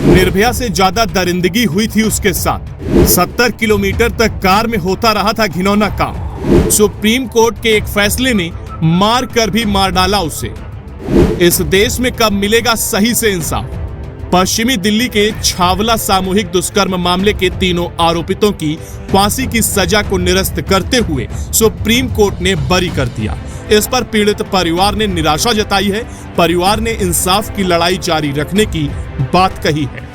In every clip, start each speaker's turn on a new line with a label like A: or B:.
A: निर्भया से ज्यादा दरिंदगी हुई थी उसके साथ। 70 किलोमीटर तक कार में होता रहा था घिनौना काम। सुप्रीम कोर्ट के एक फैसले ने मार कर भी मार डाला उसे। इस देश में कब मिलेगा सही से इंसाफ। पश्चिमी दिल्ली के छावला सामूहिक दुष्कर्म मामले के तीनों आरोपितों की फांसी की सजा को निरस्त करते हुए सुप्रीम कोर्ट ने बरी कर दिया। इस पर पीड़ित परिवार ने निराशा जताई है। परिवार ने इंसाफ की लड़ाई जारी रखने की बात कही है।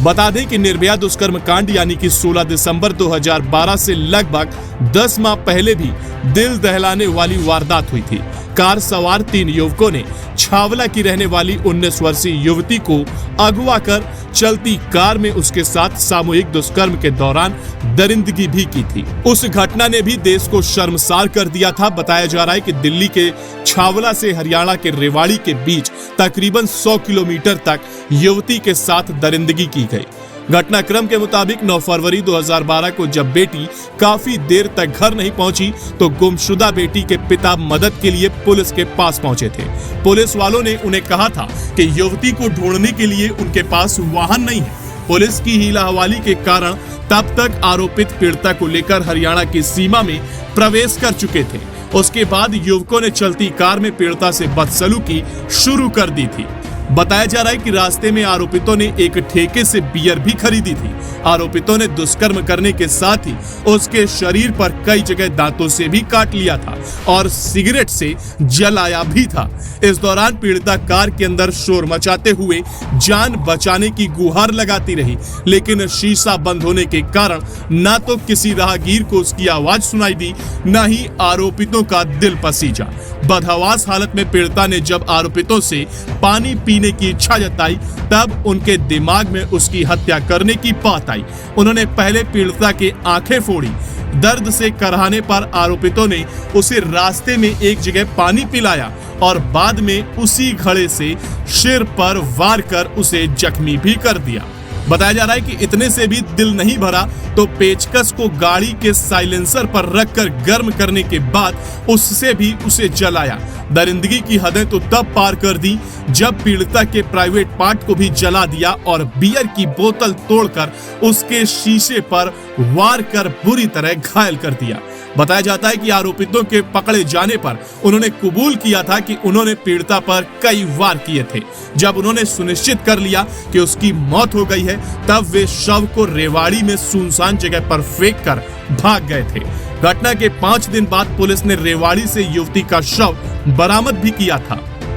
A: बता दें कि निर्भया दुष्कर्म कांड यानी कि 16 दिसंबर 2012 से लगभग 10 माह पहले भी दिल दहलाने वाली वारदात हुई थी। कार सवार 3 युवकों ने छावला की रहने वाली 19 वर्षीय युवती को अगवा कर चलती कार में उसके साथ सामूहिक दुष्कर्म के दौरान दरिंदगी भी की थी। उस घटना ने भी देश को शर्मसार कर दिया था। बताया जा रहा है कि दिल्ली के छावला से हरियाणा के रेवाड़ी के बीच तकरीबन 100 किलोमीटर तक युवती के साथ दरिंदगी की गई। घटनाक्रम के मुताबिक 9 फरवरी 2012 को जब बेटी काफी देर तक घर नहीं पहुंची तो गुमशुदा बेटी के पिता मदद के लिए पुलिस के पास पहुंचे थे। पुलिस वालों ने उन्हें कहा था कि युवती को ढूंढने के लिए उनके पास वाहन नहीं है। पुलिस की हीला हवाली के कारण तब तक आरोपित पीड़िता को लेकर हरियाणा की सीमा में प्रवेश कर चुके थे। उसके बाद युवकों ने चलती कार में पीड़िता से बदसलूकी शुरू कर दी थी। बताया जा रहा है कि रास्ते में आरोपितों ने एक ठेके से बियर भी खरीदी थी। आरोपितों ने दुष्कर्म करने के साथ ही उसके शरीर पर कई जगह दांतों से भी काट लिया था और सिगरेट से जलाया भी था। इस दौरान पीड़िता कार के अंदर शोर मचाते हुए जान बचाने की गुहार लगाती रही, लेकिन शीशा बंद होने के कारण न तो किसी राहगीर को उसकी आवाज सुनाई दी, न ही आरोपितों का दिल पसीजा। बदहवास हालत में पीड़िता ने जब आरोपितों से पानी पीने की इच्छा जताई तब उनके दिमाग में उसकी हत्या करने की बात आई। उन्होंने पहले पीड़िता की आंखें फोड़ी। दर्द से कराहने पर आरोपितों ने उसे रास्ते में एक जगह पानी पिलाया और बाद में उसी घड़े से सिर पर वार कर उसे जख्मी भी कर दिया। बताया जा रहा है कि इतने से भी दिल नहीं भरा तो पेचकस को गाड़ी के साइलेंसर पर रखकर गर्म करने के बाद उससे भी उसे जलाया। दरिंदगी की हदें तो तब पार कर दी जब पीड़िता के प्राइवेट पार्ट को भी जला दिया और बियर की बोतल तोड़कर उसके शीशे पर वार कर बुरी तरह घायल कर दिया। बताया जाता है कि आरोपितों के पकड़े जाने पर उन्होंने कबूल किया था कि उन्होंने पीड़िता पर कई वार किए थे। जब उन्होंने सुनिश्चित कर लिया कि उसकी मौत हो गई है तब वे शव को रेवाड़ी में सुनसान जगह पर फेंक कर भाग गए थे। घटना के 5 दिन बाद पुलिस ने रेवाड़ी से युवती का शव बरामद भी किया था।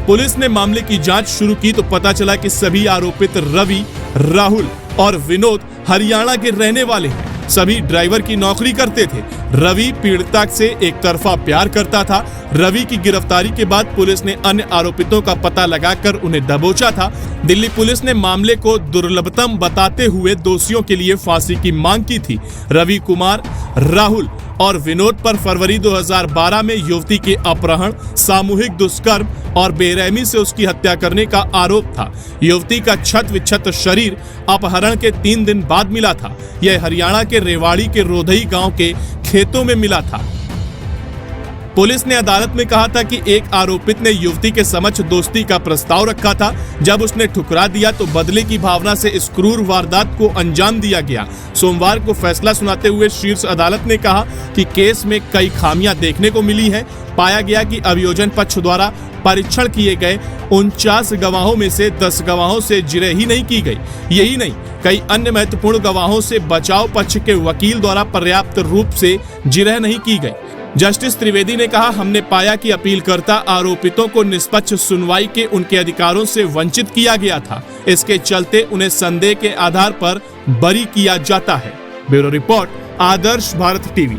A: पुलिस ने मामले की जांच शुरू की तो पता चला कि सभी आरोपित रवि, राहुल और विनोद हरियाणा के रहने वाले हैं। सभी ड्राइवर की नौकरी करते थे। रवि पीड़िता से एक तरफा प्यार करता था। रवि की गिरफ्तारी के बाद पुलिस ने अन्य आरोपितों का पता लगाकर उन्हें दबोचा था। दिल्ली पुलिस ने मामले को दुर्लभतम बताते हुए दोषियों के लिए फांसी की मांग की थी। रवि कुमार, राहुल और विनोद पर फरवरी 2012 में युवती के अपहरण, सामूहिक दुष्कर्म और बेरहमी से उसकी हत्या करने का आरोप था। युवती का छत विक्षत शरीर अपहरण के 3 दिन बाद मिला था। यह हरियाणा के रेवाड़ी के रोधई गांव के खेतों में मिला था। पुलिस ने अदालत में कहा था कि एक आरोपित ने युवती के समक्ष दोस्ती का प्रस्ताव रखा था। जब उसने ठुकरा दिया तो बदले की भावना से इस क्रूर वारदात को अंजाम दिया गया। सोमवार को फैसला सुनाते हुए शीर्ष अदालत ने कहा कि केस में कई खामियां देखने को मिली है। पाया गया कि अभियोजन पक्ष द्वारा परीक्षण किए गए 49 गवाहों में से 10 गवाहों से जिरह ही नहीं की गई। यही नहीं, कई अन्य महत्वपूर्ण गवाहों से बचाव पक्ष के वकील द्वारा पर्याप्त रूप से जिरह नहीं की गई। जस्टिस त्रिवेदी ने कहा, हमने पाया कि अपीलकर्ता आरोपितों को निष्पक्ष सुनवाई के उनके अधिकारों से वंचित किया गया था। इसके चलते उन्हें संदेह के आधार पर बरी किया जाता है। ब्यूरो रिपोर्ट, आदर्श भारत टीवी।